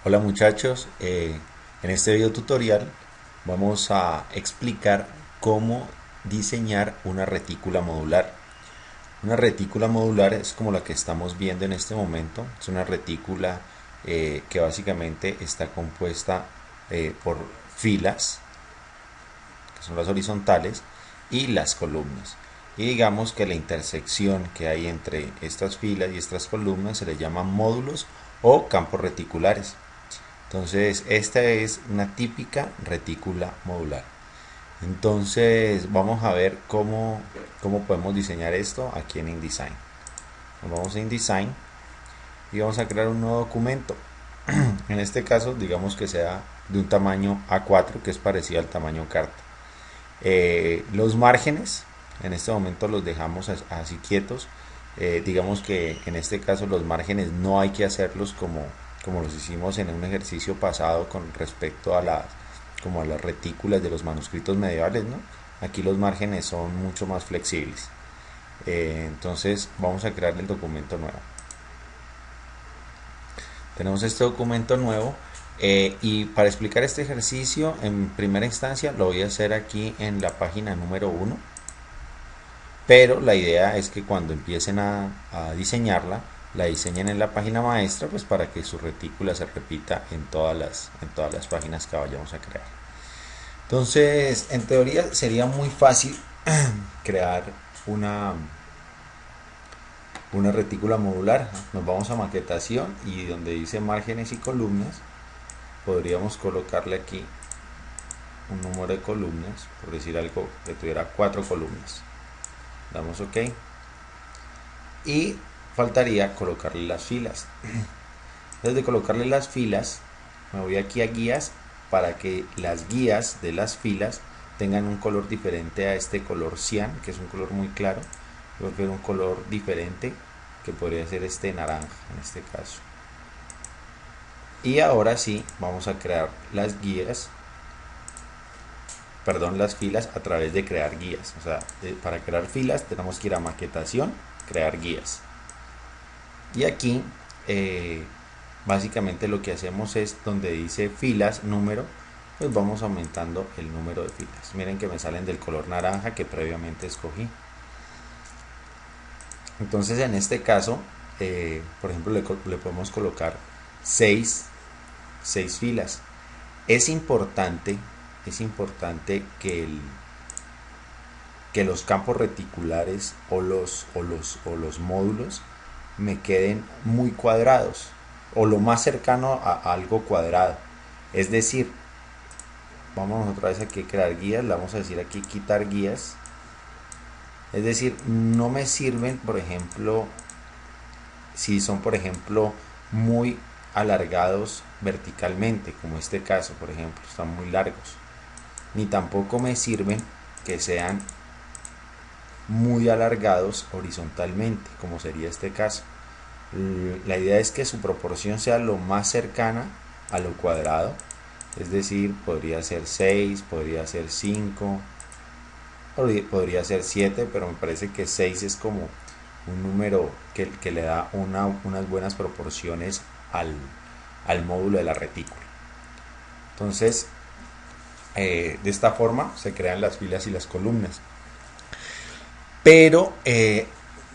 Hola muchachos, en este video tutorial vamos a explicar cómo diseñar una retícula modular. Una retícula modular es como la que estamos viendo en este momento. Es una retícula que básicamente está compuesta por filas, que son las horizontales, y las columnas. Y digamos que la intersección que hay entre estas filas y estas columnas se le llaman módulos o campos reticulares. Entonces, esta es una típica retícula modular. Entonces, vamos a ver cómo podemos diseñar esto aquí en InDesign. Nos vamos a InDesign y vamos a crear un nuevo documento. En este caso, digamos que sea de un tamaño A4, que es parecido al tamaño carta. Los márgenes, en este momento los dejamos así quietos. Digamos que en este caso los márgenes no hay que hacerlos como los hicimos en un ejercicio pasado con respecto a las retículas de los manuscritos medievales, ¿no? Aquí los márgenes son mucho más flexibles. Entonces vamos a crear el documento nuevo. Tenemos este documento nuevo y para explicar este ejercicio en primera instancia lo voy a hacer aquí en la página número 1, pero la idea es que cuando empiecen a diseñarla la diseñen en la página maestra, pues para que su retícula se repita en todas las páginas que vayamos a crear. Entonces, en teoría sería muy fácil crear una retícula modular. Nos vamos a maquetación y donde dice márgenes y columnas podríamos colocarle aquí un número de columnas, por decir algo que tuviera 4 columnas. Damos OK y faltaría colocarle las filas. Antes de colocarle las filas, me voy aquí a guías para que las guías de las filas tengan un color diferente a este color cian, que es un color muy claro. Yo prefiero un color diferente, que podría ser este naranja en este caso. Y ahora sí, vamos a crear las guías, perdón, las filas a través de crear guías. O sea, para crear filas tenemos que ir a maquetación, crear guías. Y aquí básicamente lo que hacemos es donde dice filas, número, pues vamos aumentando el número de filas. Miren que me salen del color naranja que previamente escogí. Entonces en este caso, por ejemplo, le podemos colocar 6 filas. Es importante que los campos reticulares o los módulos me queden muy cuadrados o lo más cercano a algo cuadrado. Es decir, vamos otra vez aquí a crear guías, le vamos a decir aquí quitar guías. Es decir, no me sirven, por ejemplo, si son, por ejemplo, muy alargados verticalmente, como este caso, por ejemplo, están muy largos. Ni tampoco me sirven que sean muy alargados horizontalmente, como sería este caso. La idea es que su proporción sea lo más cercana a lo cuadrado, es decir, podría ser 6, podría ser 5, podría ser 7, pero me parece que 6 es como un número que le da unas buenas proporciones al módulo de la retícula. Entonces, de esta forma se crean las filas y las columnas. Pero,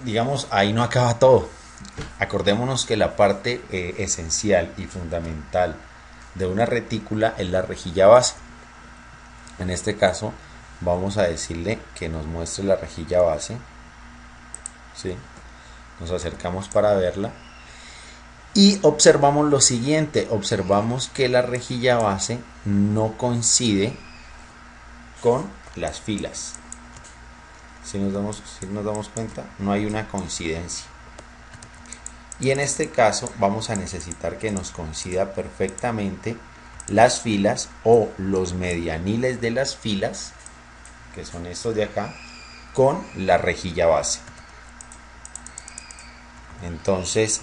digamos, ahí no acaba todo. Acordémonos que la parte esencial y fundamental de una retícula es la rejilla base. En este caso, vamos a decirle que nos muestre la rejilla base. ¿Sí? Nos acercamos para verla. Y observamos lo siguiente. Observamos que la rejilla base no coincide con las filas. Si nos damos cuenta, no hay una coincidencia. Y en este caso vamos a necesitar que nos coincida perfectamente las filas o los medianiles de las filas, que son estos de acá, con la rejilla base. Entonces,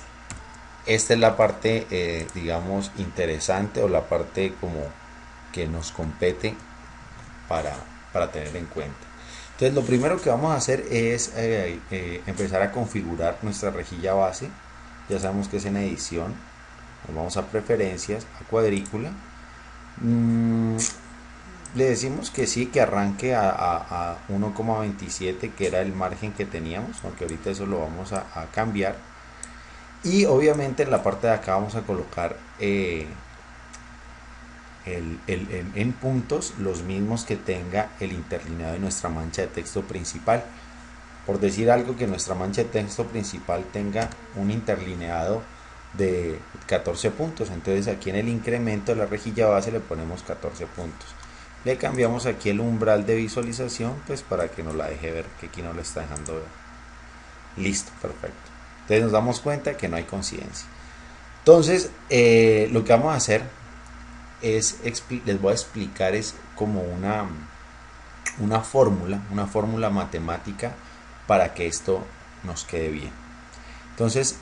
esta es la parte, digamos, interesante, o la parte como que nos compete para tener en cuenta. Entonces, lo primero que vamos a hacer es empezar a configurar nuestra rejilla base. Ya sabemos que es en edición, Nos vamos a preferencias, a cuadrícula. Mm, Le decimos que sí, que arranque a 1,27, que era el margen que teníamos, aunque ahorita eso lo vamos a cambiar. Y obviamente en la parte de acá vamos a colocar en puntos los mismos que tenga el interlineado de nuestra mancha de texto principal. Por decir algo, que nuestra mancha de texto principal tenga un interlineado de 14 puntos. Entonces aquí en el incremento de la rejilla base le ponemos 14 puntos. Le cambiamos aquí el umbral de visualización, pues para que nos la deje ver, que aquí no lo está dejando ver. Listo, perfecto. Entonces nos damos cuenta que no hay coincidencia. Entonces, lo que vamos a hacer es, les voy a explicar, es como una fórmula matemática para que esto nos quede bien. Entonces,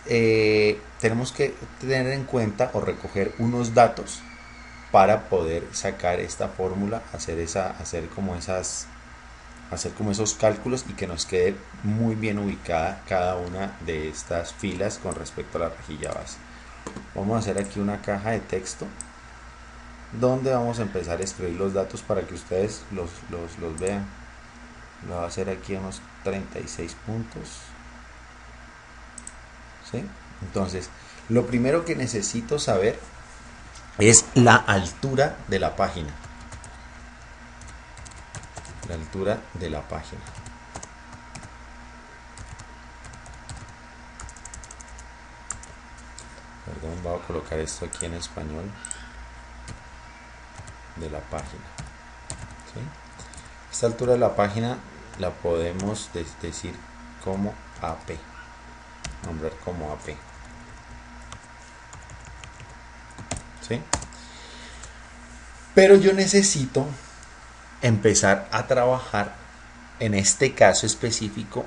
tenemos que tener en cuenta o recoger unos datos para poder sacar esta fórmula, hacer como esos cálculos y que nos quede muy bien ubicada cada una de estas filas con respecto a la rejilla base. Vamos a hacer aquí una caja de texto donde vamos a empezar a escribir los datos para que ustedes los vean. Lo voy a hacer aquí a unos 36 puntos. ¿Sí? Entonces, lo primero que necesito saber es la altura de la página. La altura de la página. Perdón, voy a colocar esto aquí en español. De la página. ¿Sí? Esta altura de la página la podemos decir como AP. Nombrar como AP. ¿Sí? Pero yo necesito empezar a trabajar en este caso específico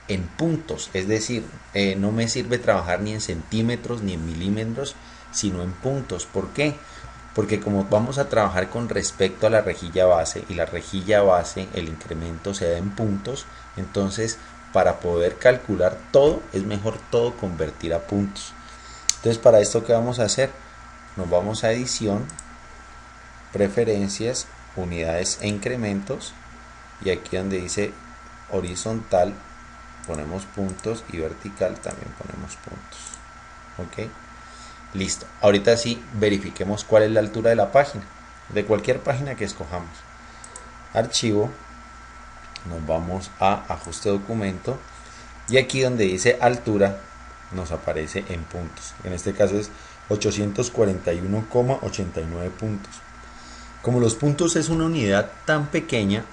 en puntos, es decir, no me sirve trabajar ni en centímetros ni en milímetros, sino en puntos. ¿Por qué? Porque como vamos a trabajar con respecto a la rejilla base, y la rejilla base, el incremento se da en puntos, entonces para poder calcular todo es mejor todo convertir a puntos. Entonces, para esto, ¿qué vamos a hacer? Nos vamos a edición, preferencias, unidades e incrementos, y aquí donde dice horizontal ponemos puntos y vertical también ponemos puntos. Ok, listo. Ahorita sí verifiquemos cuál es la altura de la página, de cualquier página que escojamos. Archivo, nos vamos a ajuste documento, y aquí donde dice altura nos aparece en puntos. En este caso es 841,89 puntos. Como los puntos es una unidad tan pequeña,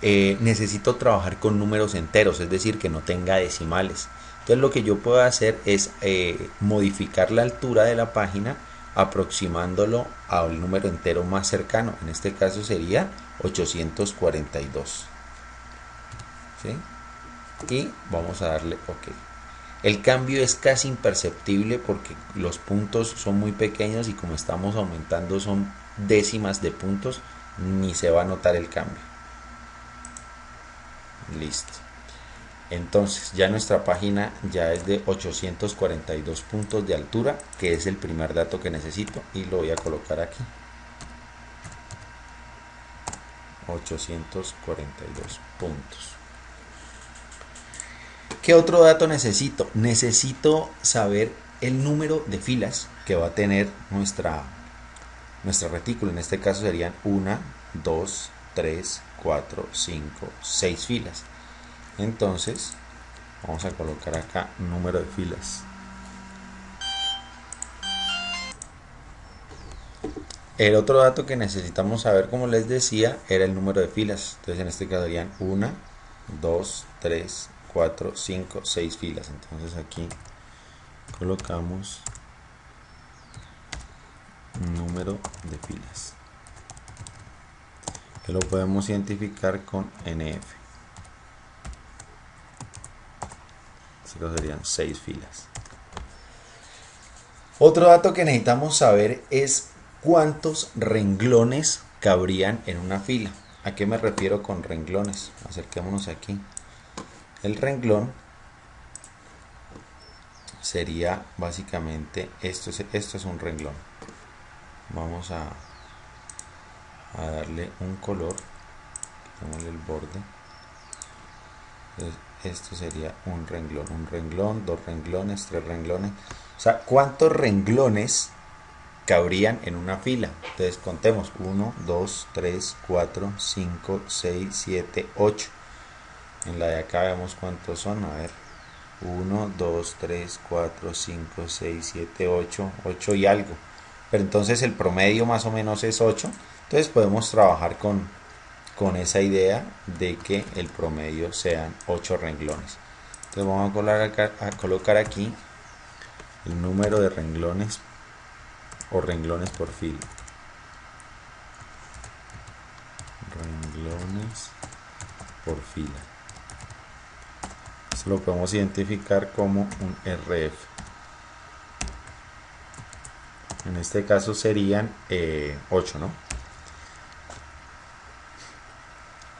necesito trabajar con números enteros, es decir, que no tenga decimales. Entonces lo que yo puedo hacer es modificar la altura de la página aproximándolo al número entero más cercano. En este caso sería 842. ¿Sí? Y vamos a darle OK. El cambio es casi imperceptible porque los puntos son muy pequeños y como estamos aumentando son décimas de puntos, ni se va a notar el cambio. Listo. Entonces ya nuestra página ya es de 842 puntos de altura, que es el primer dato que necesito, y lo voy a colocar aquí. 842 puntos. ¿Qué otro dato necesito? Necesito saber el número de filas que va a tener nuestra retícula. En este caso serían 1, 2, 3, 4, 5, 6 filas. Entonces vamos a colocar acá número de filas. El otro dato que necesitamos saber, como les decía, era el número de filas. Entonces en este caso serían 1, 2, 3, 4, 5, 6 filas. Entonces aquí colocamos número de filas, que lo podemos identificar con NF. Estos serían 6 filas. Otro dato que necesitamos saber es cuántos renglones cabrían en una fila. ¿A qué me refiero con renglones? Acerquémonos aquí. El renglón sería básicamente esto es un renglón. Vamos a darle un color, quitémosle el borde. Entonces, esto sería un renglón, dos renglones, tres renglones. O sea, ¿cuántos renglones cabrían en una fila? Entonces contemos: 1, 2, 3, 4, 5, 6, 7, 8. En la de acá vemos cuántos son. A ver, 1, 2, 3, 4, 5, 6, 7, 8, 8 y algo. Pero entonces el promedio más o menos es 8. Entonces podemos trabajar con esa idea de que el promedio sean 8 renglones. Entonces vamos a colocar aquí el número de renglones o renglones por fila. Renglones por fila. Esto lo podemos identificar como un RF. En este caso serían 8, ¿no?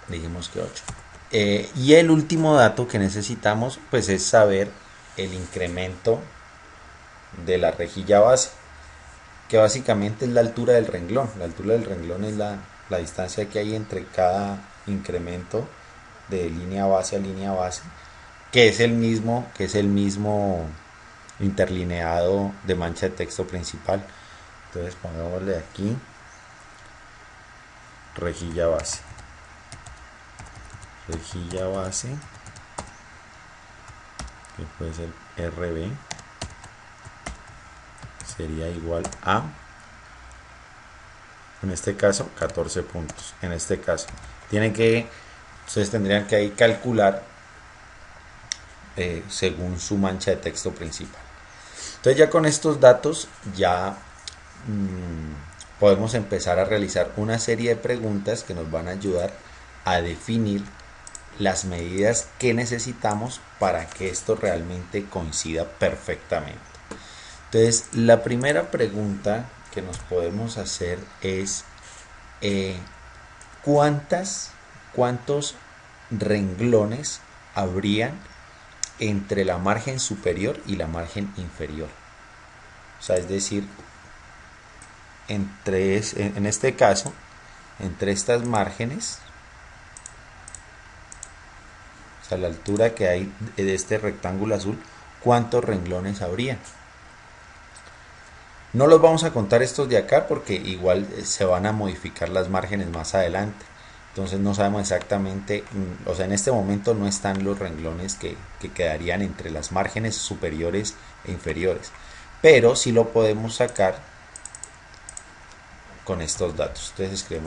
Dijimos que 8. Y el último dato que necesitamos pues es saber el incremento de la rejilla base, que básicamente es la altura del renglón. La altura del renglón es la distancia que hay entre cada incremento de línea base a línea base, que es el mismo interlineado de mancha de texto principal. Entonces pongámosle aquí rejilla base, que puede ser RB, sería igual a, en este caso, 14 puntos. En este caso ustedes tendrían que ahí calcular según su mancha de texto principal. Entonces ya con estos datos ya podemos empezar a realizar una serie de preguntas que nos van a ayudar a definir las medidas que necesitamos para que esto realmente coincida perfectamente. Entonces, la primera pregunta que nos podemos hacer es ¿cuántos renglones habrían entre la margen superior y la margen inferior? O sea, es decir, en este caso, entre estas márgenes, o sea, la altura que hay de este rectángulo azul, ¿cuántos renglones habría? No los vamos a contar estos de acá porque igual se van a modificar las márgenes más adelante. Entonces no sabemos exactamente, o sea, en este momento no están los renglones que quedarían entre las márgenes superiores e inferiores. Pero sí lo podemos sacar con estos datos. Entonces escribimos